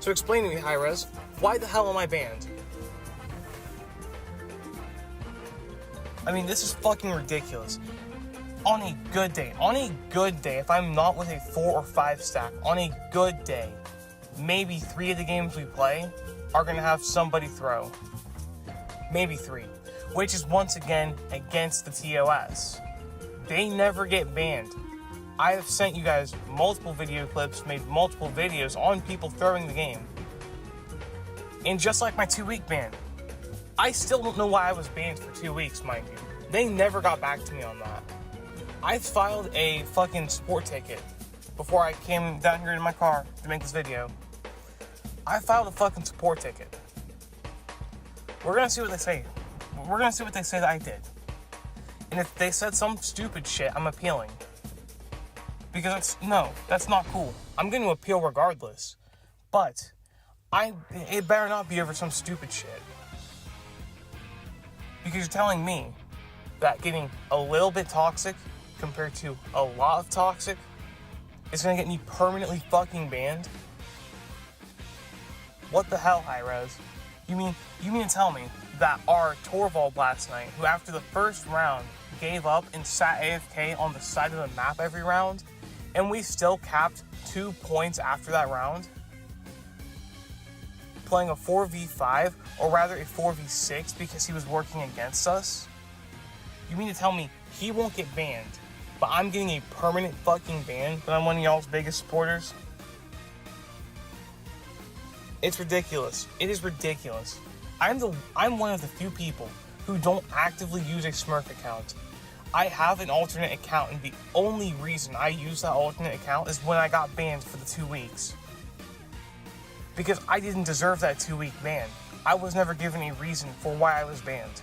So explain to me, Hi-Rez, why the hell am I banned? I mean, this is fucking ridiculous. On a good day, if I'm not with a 4 or 5 stack, on a good day, maybe 3 of the games we play are gonna have somebody throw. Maybe 3. Which is once again against the TOS. They never get banned. I have sent you guys multiple video clips, made multiple videos on people throwing the game. And just like my 2-week ban, I still don't know why I was banned for 2 weeks, mind you. They never got back to me on that. I filed a fucking support ticket before I came down here in my car to make this video. I filed a fucking support ticket. We're gonna see what they say. We're gonna see what they say that I did. And if they said some stupid shit, I'm appealing. Because that's not cool. I'm gonna appeal regardless. But it better not be over some stupid shit. Because you're telling me that getting a little bit toxic compared to a lot of toxic is gonna get me permanently fucking banned? What the hell, Hi-Rez? You mean to tell me that our Torvald last night, who after the first round gave up and sat AFK on the side of the map every round, and we still capped 2 points after that round, playing a 4v5, or rather a 4v6 because he was working against us? You mean to tell me he won't get banned, but I'm getting a permanent fucking ban when I'm one of y'all's biggest supporters? It's ridiculous. It is ridiculous. I'm one of the few people who don't actively use a Smurf account. I have an alternate account, and the only reason I use that alternate account is when I got banned for the 2 weeks. Because I didn't deserve that 2-week ban. I was never given a reason for why I was banned.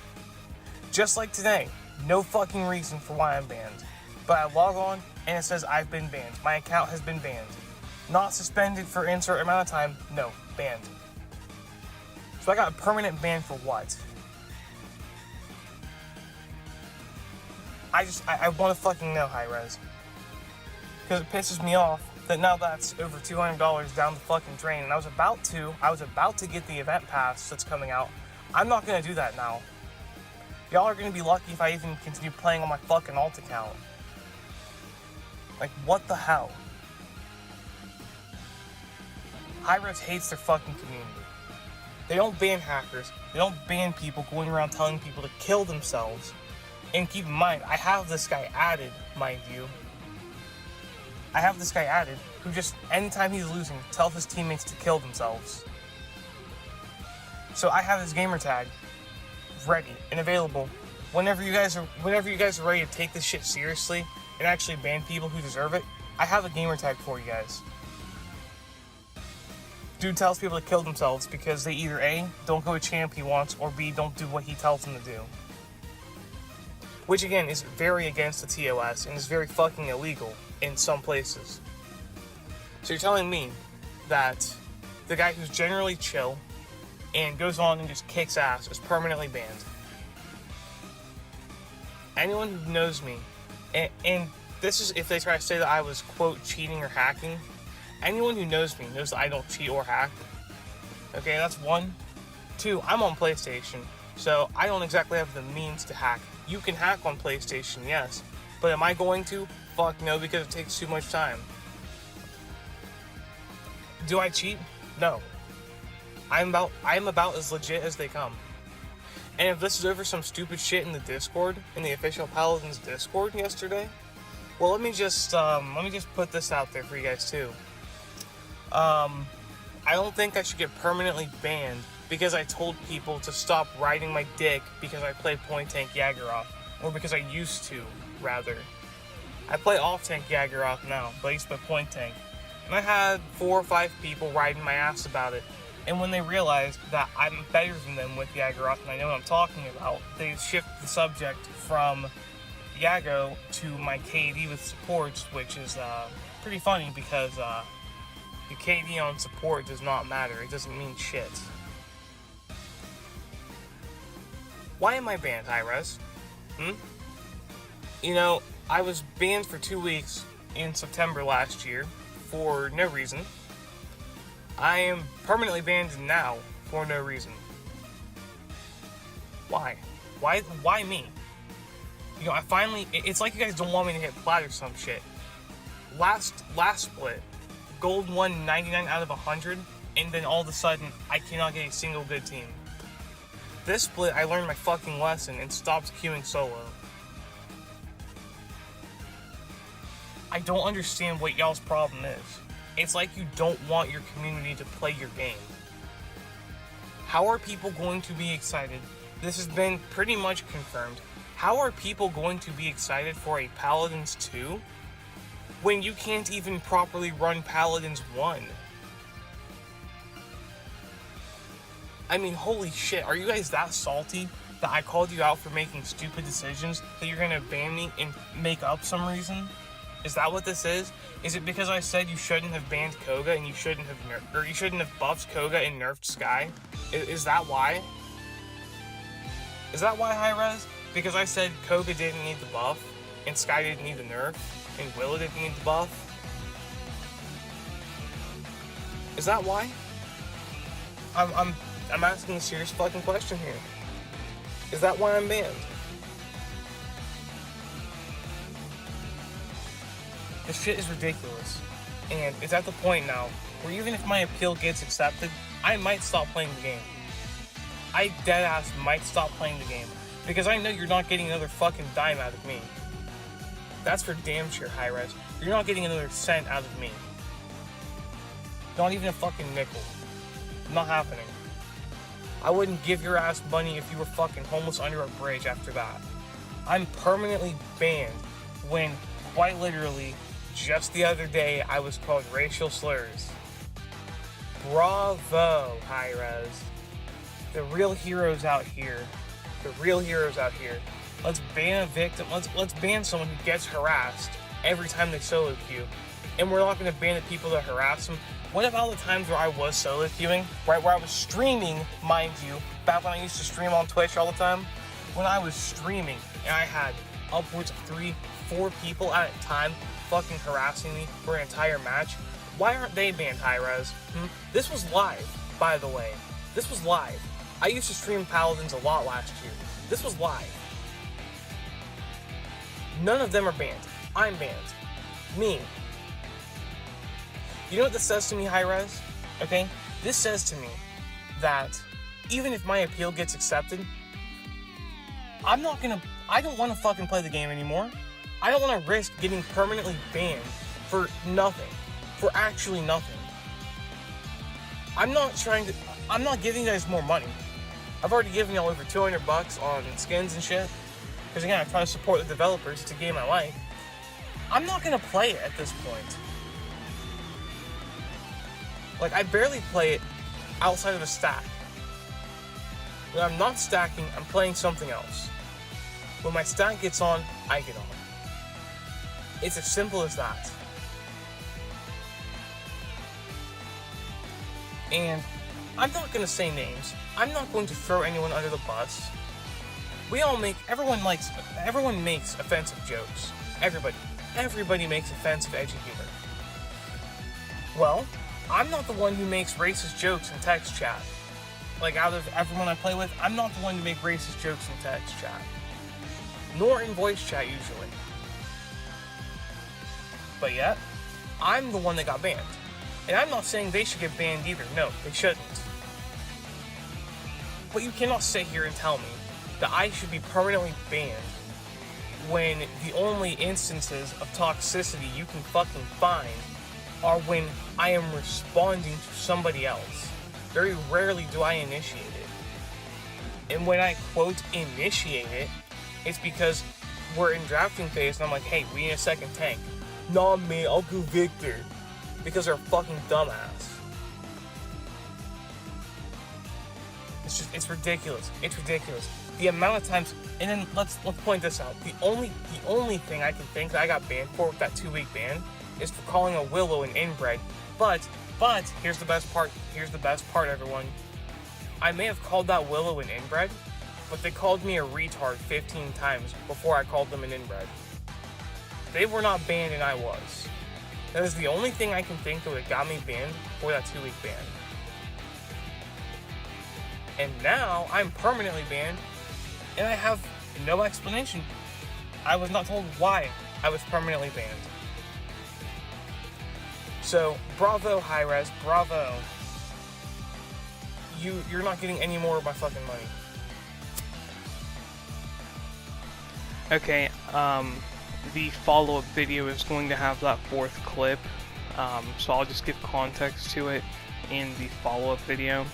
Just like today, no fucking reason for why I'm banned. But I log on and it says I've been banned. My account has been banned. Not suspended for insert amount of time, no, banned. So I got a permanent ban for what? I want to fucking know, Hi-Rez. Because it pisses me off that now that's over $200 down the fucking drain, and I was about to get the event pass that's coming out. I'm not gonna do that now. Y'all are gonna be lucky if I even continue playing on my fucking alt account. Like, what the hell? Hi-Res hates their fucking community. They don't ban hackers. They don't ban people going around telling people to kill themselves. And keep in mind, I have this guy added, mind you. I have this guy added who just, anytime he's losing, tells his teammates to kill themselves. So I have his gamer tag ready and available whenever you guys are ready to take this shit seriously and actually ban people who deserve it. I have a gamer tag for you guys. Dude tells people to kill themselves because they either A, don't go to champ he wants, or B, don't do what he tells them to do. Which again is very against the TOS and is very fucking illegal in some places. So you're telling me that the guy who's generally chill and goes on and just kicks ass is permanently banned. Anyone who knows me, and this is if they try to say that I was, quote, cheating or hacking, anyone who knows me knows that I don't cheat or hack. Okay, that's one. Two, I'm on PlayStation, so I don't exactly have the means to hack. You can hack on PlayStation, yes, but am I going to? Fuck no, because it takes too much time. Do I cheat? No. I'm about as legit as they come. And if this is over some stupid shit in the Discord, in the official Paladins Discord yesterday, well, let me just put this out there for you guys too. I don't think I should get permanently banned because I told people to stop riding my dick because I play point tank Jaggeroth, or because I used to, rather. I play off tank Jaggeroth now, but I used to play point tank. And I had 4 or 5 people riding my ass about it. And when they realized that I'm better than them with Jaggeroth and I know what I'm talking about, they shift the subject from Yago to my KD with supports, which is pretty funny because your KD on support does not matter. It doesn't mean shit. Why am I banned, Hi-Res? You know, I was banned for 2 weeks in September last year for no reason. I am permanently banned now for no reason. Why? Why me? You know, it's like you guys don't want me to hit plat or some shit. Last split, gold won 99 out of 100, and then all of a sudden, I cannot get a single good team. This split, I learned my fucking lesson and stopped queuing solo. I don't understand what y'all's problem is. It's like you don't want your community to play your game. How are people going to be excited? This has been pretty much confirmed. How are people going to be excited for a Paladins 2 when you can't even properly run Paladins 1? I mean, holy shit, are you guys that salty that I called you out for making stupid decisions that you're gonna ban me and make up some reason? Is that what this is? Is it because I said you shouldn't have banned Koga and you shouldn't have buffed Koga and nerfed Sky? Is that why? Is that why, Hi-Res? Because I said Koga didn't need the buff and Sky didn't need the nerf and Willow didn't need the buff? Is that why? I'm asking a serious fucking question here. Is that why I'm banned? This shit is ridiculous, and it's at the point now where even if my appeal gets accepted, I might stop playing the game. I deadass might stop playing the game, because I know you're not getting another fucking dime out of me. That's for damn sure, Hi-Res. You're not getting another cent out of me. Not even a fucking nickel. Not happening. I wouldn't give your ass money if you were fucking homeless under a bridge after that. I'm permanently banned when, quite literally, just the other day, I was called racial slurs. Bravo, Hi-Res. The real heroes out here. The real heroes out here. Let's ban a victim. Let's ban someone who gets harassed every time they solo queue. And we're not going to ban the people that harass them. What about the times where I was solo queuing? Right, where I was streaming, mind you, back when I used to stream on Twitch all the time? When I was streaming and I had upwards of 3, 4 people at a time fucking harassing me for an entire match. Why aren't they banned, Hi-Rez? This was live, by the way. This was live. I used to stream Paladins a lot last year. This was live. None of them are banned. I'm banned. Me. You know what this says to me, Hi-Rez? Okay? This says to me that even if my appeal gets accepted, I don't want to fucking play the game anymore. I don't want to risk getting permanently banned for nothing. For actually nothing. I'm not giving you guys more money. I've already given y'all over $200 on skins and shit. Because again, I try to support the developers. It's a game I like. I'm not gonna play it at this point. Like, I barely play it outside of a stack. When I'm not stacking, I'm playing something else. When my stack gets on, I get on. It's as simple as that. And I'm not going to say names. I'm not going to throw anyone under the bus. Everyone makes offensive jokes. Everybody makes offensive, edgy humor. Well, I'm not the one who makes racist jokes in text chat. Like, out of everyone I play with, I'm not the one to make racist jokes in text chat. Nor in voice chat, usually. But yet, I'm the one that got banned. And I'm not saying they should get banned either. No, they shouldn't. But you cannot sit here and tell me that I should be permanently banned when the only instances of toxicity you can fucking find are when I am responding to somebody else. Very rarely do I initiate it. And when I quote initiate it, it's because we're in drafting phase and I'm like, hey, we need a second tank. Nah, man, I'll go Victor. Because they're a fucking dumbass. It's ridiculous. It's ridiculous. The amount of times, and then let's point this out. The only thing I can think that I got banned for with that 2-week ban is for calling a Willow an inbred. But here's the best part. Here's the best part, everyone. I may have called that Willow an inbred, but they called me a retard 15 times before I called them an inbred. They were not banned and I was. That is the only thing I can think that would have got me banned for that 2-week ban. And now I'm permanently banned and I have no explanation. I was not told why I was permanently banned. So, bravo, Hi-Rez, bravo. You're not getting any more of my fucking money. Okay, the follow-up video is going to have that 4th clip, so I'll just give context to it in the follow-up video.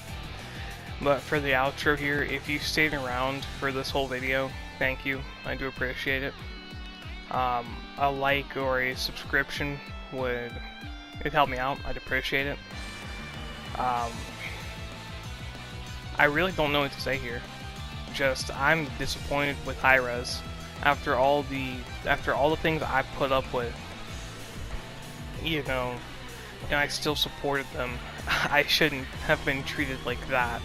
But for the outro here, if you stayed around for this whole video, thank you, I do appreciate it. A like or a subscription it'd help me out, I'd appreciate it. I really don't know what to say here. I'm disappointed with Hi-Rez. After all the things I put up with, you know, and I still supported them, I shouldn't have been treated like that.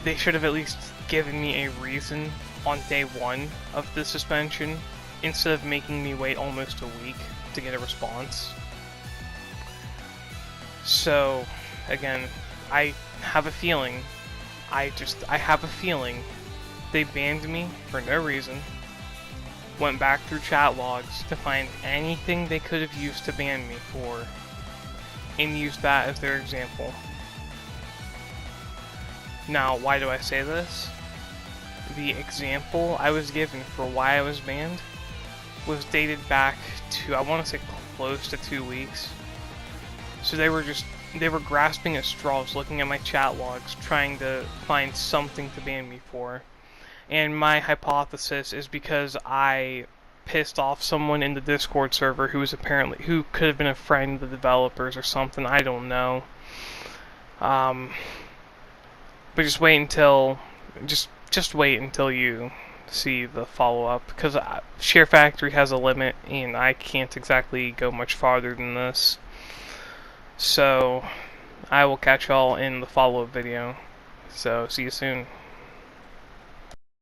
They should have at least given me a reason on day 1 of the suspension, instead of making me wait almost a week to get a response. So, again, I have a feeling they banned me for no reason, went back through chat logs to find anything they could have used to ban me for, and used that as their example. Now, why do I say this? The example I was given for why I was banned was dated back to, I want to say, close to 2 weeks. So they were grasping at straws, looking at my chat logs, trying to find something to ban me for. And my hypothesis is because I pissed off someone in the Discord server who could have been a friend of the developers or something, I don't know. But just wait until you see the follow-up, because Share Factory has a limit and I can't exactly go much farther than this. So I will catch y'all in the follow-up video. So see you soon.